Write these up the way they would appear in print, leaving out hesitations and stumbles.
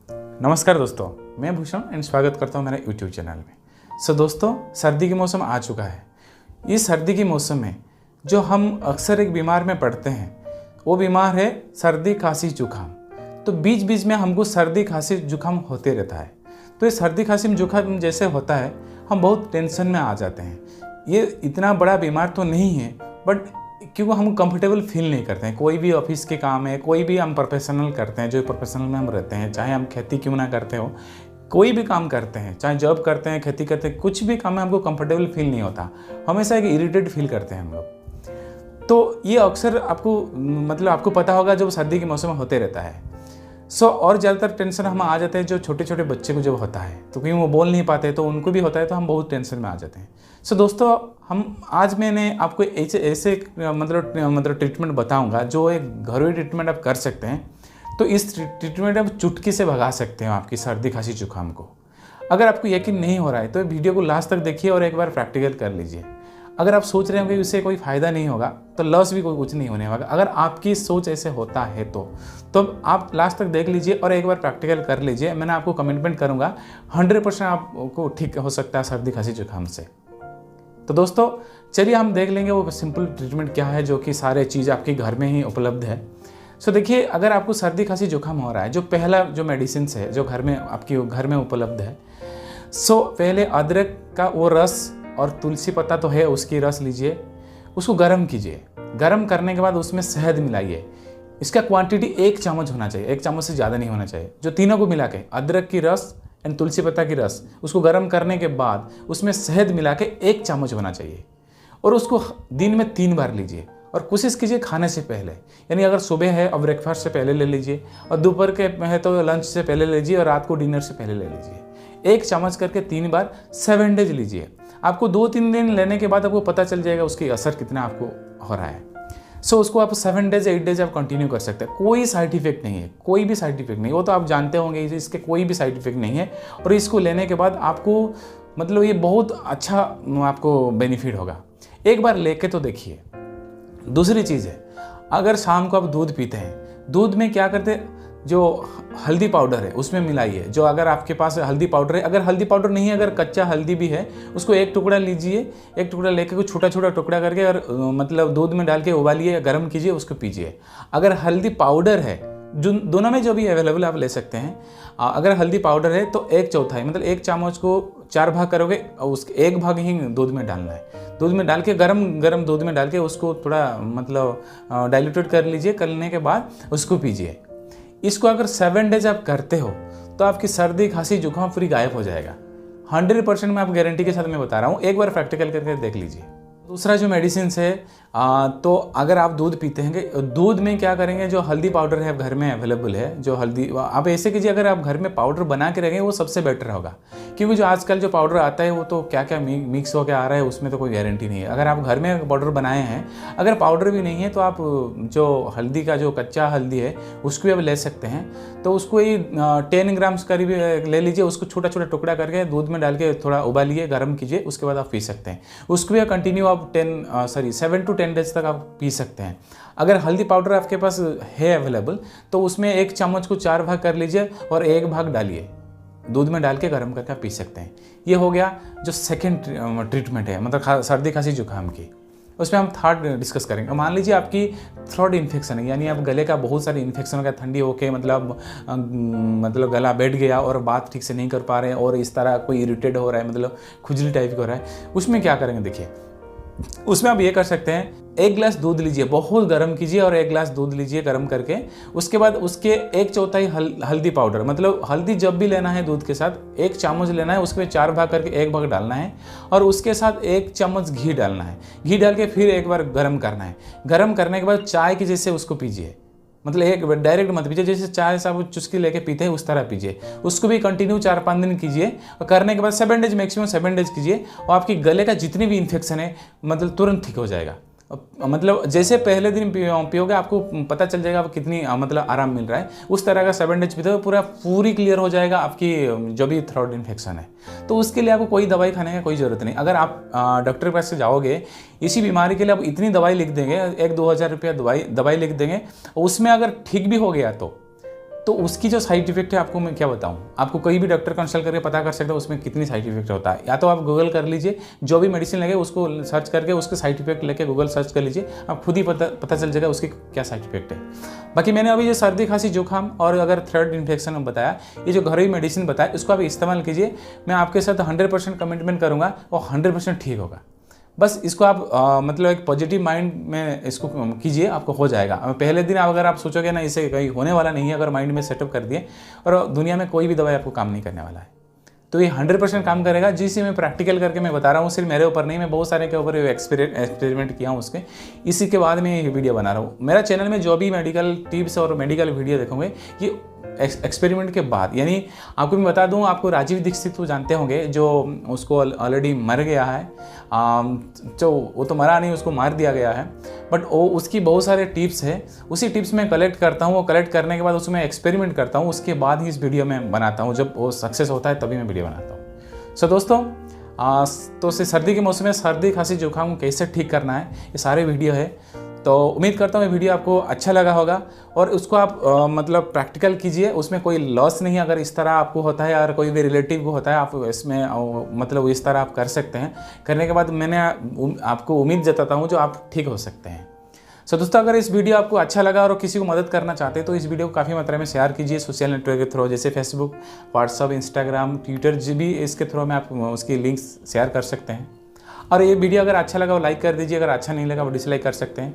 नमस्कार दोस्तों, मैं भूषण एंड स्वागत करता हूं मेरे YouTube चैनल में। दोस्तों, सर्दी की मौसम आ चुका है। इस सर्दी के मौसम में जो हम अक्सर एक बीमार में पड़ते हैं, वो बीमार है सर्दी खांसी जुकाम। तो बीच बीच में हमको सर्दी खांसी जुकाम होते रहता है। तो ये सर्दी खांसी जुकाम जैसे होता है, हम बहुत टेंशन में आ जाते हैं। ये इतना बड़ा बीमार तो नहीं है, बट क्योंकि हम कंफर्टेबल फील नहीं करते हैं। कोई भी ऑफिस के काम है, कोई भी हम प्रोफेशनल करते हैं, जो प्रोफेशनल में हम रहते हैं, चाहे हम खेती क्यों ना करते हो, कोई भी काम करते हैं, चाहे जॉब करते हैं, खेती करते हैं, कुछ भी काम में हमको कंफर्टेबल फील नहीं होता। हमेशा एक इरिटेट फील करते हैं हम लोग। तो ये अक्सर आपको पता होगा, जब सर्दी के मौसम में होते रहता है। और ज़्यादातर टेंशन हम आ जाते हैं जो छोटे छोटे बच्चे को जब होता है, तो क्योंकि वो बोल नहीं पाते, तो उनको भी होता है, तो हम बहुत टेंशन में आ जाते हैं। दोस्तों, आज मैंने आपको ऐसे ट्रीटमेंट बताऊंगा जो एक घरेलू ट्रीटमेंट आप कर सकते हैं। तो इस ट्रीटमेंट आप चुटकी से भगा सकते हैं आपकी सर्दी खांसी जुकाम को। अगर आपको यकीन नहीं हो रहा है तो वीडियो को लास्ट तक देखिए और एक बार प्रैक्टिकल कर लीजिए। अगर आप सोच रहे हो कि उससे कोई फ़ायदा नहीं होगा, तो लॉस भी कुछ नहीं होने वाला। अगर आपकी सोच ऐसे होता है तो आप लास्ट तक देख लीजिए और एक बार प्रैक्टिकल कर लीजिए। मैंने आपको कमिटमेंट करूंगा 100% आपको ठीक हो सकता है सर्दी खांसी जुकाम से। तो दोस्तों, चलिए हम देख लेंगे वो सिंपल ट्रीटमेंट क्या है, जो कि सारे चीज़ आपके घर में ही उपलब्ध है। देखिए, अगर आपको सर्दी खांसी जुकाम हो रहा है, जो पहला जो मेडिसिन है जो आपके घर में उपलब्ध है, पहले अदरक का वो रस और तुलसी पत्ता तो है, उसकी रस लीजिए, उसको गर्म कीजिए। गर्म करने के बाद उसमें शहद मिलाइए। इसका क्वांटिटी 1 चम्मच होना चाहिए, 1 चम्मच से ज़्यादा नहीं होना चाहिए। जो तीनों को मिला के, अदरक की रस एंड तुलसी पत्ता की रस, उसको गर्म करने के बाद उसमें शहद मिला के 1 चम्मच होना चाहिए। और उसको दिन में 3 बार लीजिए और कोशिश कीजिए खाने से पहले। यानी अगर सुबह है और ब्रेकफास्ट से पहले ले लीजिए, और दोपहर के है तो लंच से पहले ले लीजिए, और रात को डिनर से पहले ले लीजिए। 1 चम्मच करके 3 बार 7 डेज लीजिए। आपको 2-3 दिन लेने के बाद आपको पता चल जाएगा उसकी असर कितना आपको हो रहा है। उसको आप 7 डेज 8 डेज आप कंटिन्यू कर सकते हैं। कोई साइड इफेक्ट नहीं है, कोई भी साइड इफेक्ट नहीं। वो तो आप जानते होंगे, इसके कोई भी साइड इफेक्ट नहीं है। और इसको लेने के बाद आपको ये बहुत अच्छा आपको बेनिफिट होगा। एक बार लेके तो देखिए। दूसरी चीज़ है, अगर शाम को आप दूध पीते हैं, दूध में क्या करते हैं, जो हल्दी पाउडर है उसमें मिलाइए। जो अगर आपके पास हल्दी पाउडर है, अगर हल्दी पाउडर नहीं है, अगर कच्चा हल्दी भी है, उसको 1 टुकड़ा लीजिए। 1 टुकड़ा लेके कुछ छोटा छोटा टुकड़ा करके और दूध में डाल के उबालिए, गर्म कीजिए, उसको पीजिए। अगर हल्दी पाउडर है, जो दोनों में जो भी अवेलेबल आप ले सकते हैं। अगर हल्दी पाउडर है तो 1/4 1 चम्मच को 4 भाग करोगे, और उसके 1 भाग ही दूध में डालना है। दूध में डाल के गरम दूध में डाल के उसको थोड़ा डाइल्यूटेड कर लीजिए। करने के बाद उसको पीजिए। इसको अगर 7 डेज आप करते हो तो आपकी सर्दी खांसी जुकाम पूरी गायब हो जाएगा। 100% मैं आप गारंटी के साथ मैं बता रहा हूँ। एक बार प्रैक्टिकल करके देख लीजिए। दूसरा जो मेडिसिन है, तो अगर आप दूध पीते हैं, दूध में क्या करेंगे, जो हल्दी पाउडर है घर में अवेलेबल है, जो हल्दी आप ऐसे कीजिए, अगर आप घर में पाउडर बना के रखेंगे वो सबसे बेटर होगा। क्योंकि जो आजकल जो पाउडर आता है वो तो क्या क्या मिक्स होकर आ रहा है, उसमें तो कोई गारंटी नहीं है। अगर आप घर में पाउडर बनाए हैं, अगर पाउडर भी नहीं है तो आप जो हल्दी का जो कच्चा हल्दी है उसको भी आप ले सकते हैं। तो उसको ही 10 ग्राम्स करीब ले लीजिए। उसको छोटा छोटा टुकड़ा करके दूध में डाल के थोड़ा उबालिए, गर्म कीजिए, उसके बाद आप पी सकते हैं। उसको भी कंटिन्यू आप 7 to 10 डेज तक आप पी सकते हैं। अगर हल्दी पाउडर आपके पास है अवेलेबल, तो उसमें 1 चम्मच को 4 भाग कर लीजिए और 1 भाग डालिए, दूध में डाल के गर्म करके आप पी सकते हैं। ये हो गया जो सेकेंड ट्रीटमेंट है, सर्दी खांसी जुकाम की। उसमें हम थर्ड डिस्कस करेंगे। मान लीजिए आपकी थ्रोट इन्फेक्शन है, यानी आप गले का बहुत सारे इन्फेक्शन हो गया, ठंडी होके गला बैठ गया और बात ठीक से नहीं कर पा रहे हैं, और इस तरह कोई इरिटेट हो रहा है, खुजली टाइप का हो रहा है। उसमें क्या करेंगे, देखिए, उसमें आप ये कर सकते हैं। 1 गिलास दूध लीजिए, बहुत गर्म कीजिए, और 1 गिलास दूध लीजिए गर्म करके। उसके बाद उसके 1/4 हल्दी पाउडर, हल्दी जब भी लेना है दूध के साथ 1 चम्मच लेना है, उसमें 4 भाग करके 1 भाग डालना है, और उसके साथ 1 चम्मच घी डालना है। घी डाल के फिर एक बार गर्म करना है। गर्म करने के बाद चाय की जैसे उसको पीजिए। एक डायरेक्ट मत पीजिए, जैसे चाय से आप चुस्की लेके पीते हैं उस तरह पीजिए। उसको भी कंटिन्यू 4-5 दिन कीजिए, और करने के बाद 7 डेज, मैक्सिमम 7 डेज कीजिए, और आपकी गले का जितनी भी इन्फेक्शन है तुरंत ठीक हो जाएगा। जैसे पहले दिन पियोगे आपको पता चल जाएगा आप कितनी आराम मिल रहा है। उस तरह का 7 डेज पीते हो पूरी क्लियर हो जाएगा आपकी जो भी थ्रोट इन्फेक्शन है। तो उसके लिए आपको कोई दवाई खाने की कोई ज़रूरत नहीं। अगर आप डॉक्टर के पास से जाओगे, इसी बीमारी के लिए आप इतनी दवाई लिख देंगे, 1-2 हज़ार रुपया दवाई लिख देंगे, उसमें अगर ठीक भी हो गया तो उसकी जो साइड इफेक्ट है आपको मैं क्या बताऊं, आपको कोई भी डॉक्टर कंसल्ट करके पता कर सकता है उसमें कितनी साइड इफेक्ट होता है। या तो आप गूगल कर लीजिए, जो भी मेडिसिन लगे उसको सर्च करके उसके साइड इफेक्ट लेके गूगल सर्च कर लीजिए, आप खुद ही पता चल जाएगा उसके क्या साइड इफेक्ट है। बाकी मैंने अभी जो सर्दी खांसी जुकाम और अगर थ्रोट इन्फेक्शन में बताया, ये जो घरेलू मेडिसिन बताया, इसको आप इस्तेमाल कीजिए। मैं आपके साथ 100% कमिटमेंट करूँगा और 100% ठीक होगा। बस इसको आप मतलब एक पॉजिटिव माइंड में इसको कीजिए, आपको हो जाएगा। पहले दिन अगर आप सोचोगे ना इसे कहीं होने वाला नहीं है, अगर माइंड में सेटअप कर दिए, और दुनिया में कोई भी दवाई आपको काम नहीं करने वाला है, तो ये 100% काम करेगा। जिसे मैं प्रैक्टिकल करके मैं बता रहा हूँ, सिर्फ मेरे ऊपर नहीं, मैं बहुत सारे के ऊपर एक्सपेरिमेंट किया हूँ उसके, इसी के बाद मैं ये वीडियो बना रहा हूँ। मेरा चैनल में जो भी मेडिकल टिप्स और मेडिकल वीडियो देखोगे ये एक्सपेरिमेंट के बाद, यानी आपको मैं बता दूं, आपको राजीव दीक्षित को जानते होंगे, जो उसको ऑलरेडी मर गया है, जो वो तो मरा नहीं, उसको मार दिया गया है, बट वो उसकी बहुत सारे टिप्स है, उसी टिप्स में कलेक्ट करता हूँ। वो कलेक्ट करने के बाद उसमें एक्सपेरिमेंट करता हूँ, उसके बाद ही इस वीडियो में बनाता हूँ। जब वो सक्सेस होता है तभी मैं वीडियो बनाता हूँ। सो दोस्तों, तो सर्दी के मौसम में सर्दी खांसी जुकाम को कैसे ठीक करना है, ये सारे वीडियो है। तो उम्मीद करता हूँ ये वीडियो आपको अच्छा लगा होगा और उसको आप मतलब प्रैक्टिकल कीजिए, उसमें कोई लॉस नहीं है। अगर इस तरह आपको होता है या कोई भी रिलेटिव को होता है, आप इसमें मतलब इस तरह आप कर सकते हैं। करने के बाद मैंने आपको उम्मीद जताता हूँ जो आप ठीक हो सकते हैं। सो दोस्तों, अगर इस वीडियो आपको अच्छा लगा और किसी को मदद करना चाहते हैं तो इस वीडियो को काफ़ी मात्रा में शेयर कीजिए सोशल नेटवर्क के थ्रू, जैसे फेसबुक, व्हाट्सअप, इंस्टाग्राम, ट्विटर, जो भी इसके थ्रू में आप उसकी लिंक्स शेयर कर सकते हैं। और ये वीडियो अगर अच्छा लगा वो लाइक कर दीजिए, अगर अच्छा नहीं लगा वो डिसलाइक कर सकते हैं।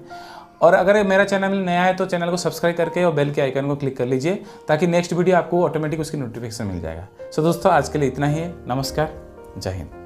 और अगर मेरा चैनल नया है तो चैनल को सब्सक्राइब करके और बेल के आइकन को क्लिक कर लीजिए, ताकि नेक्स्ट वीडियो आपको ऑटोमेटिक उसकी नोटिफिकेशन मिल जाएगा। सो दोस्तों, आज के लिए इतना ही है। नमस्कार, जय हिंद।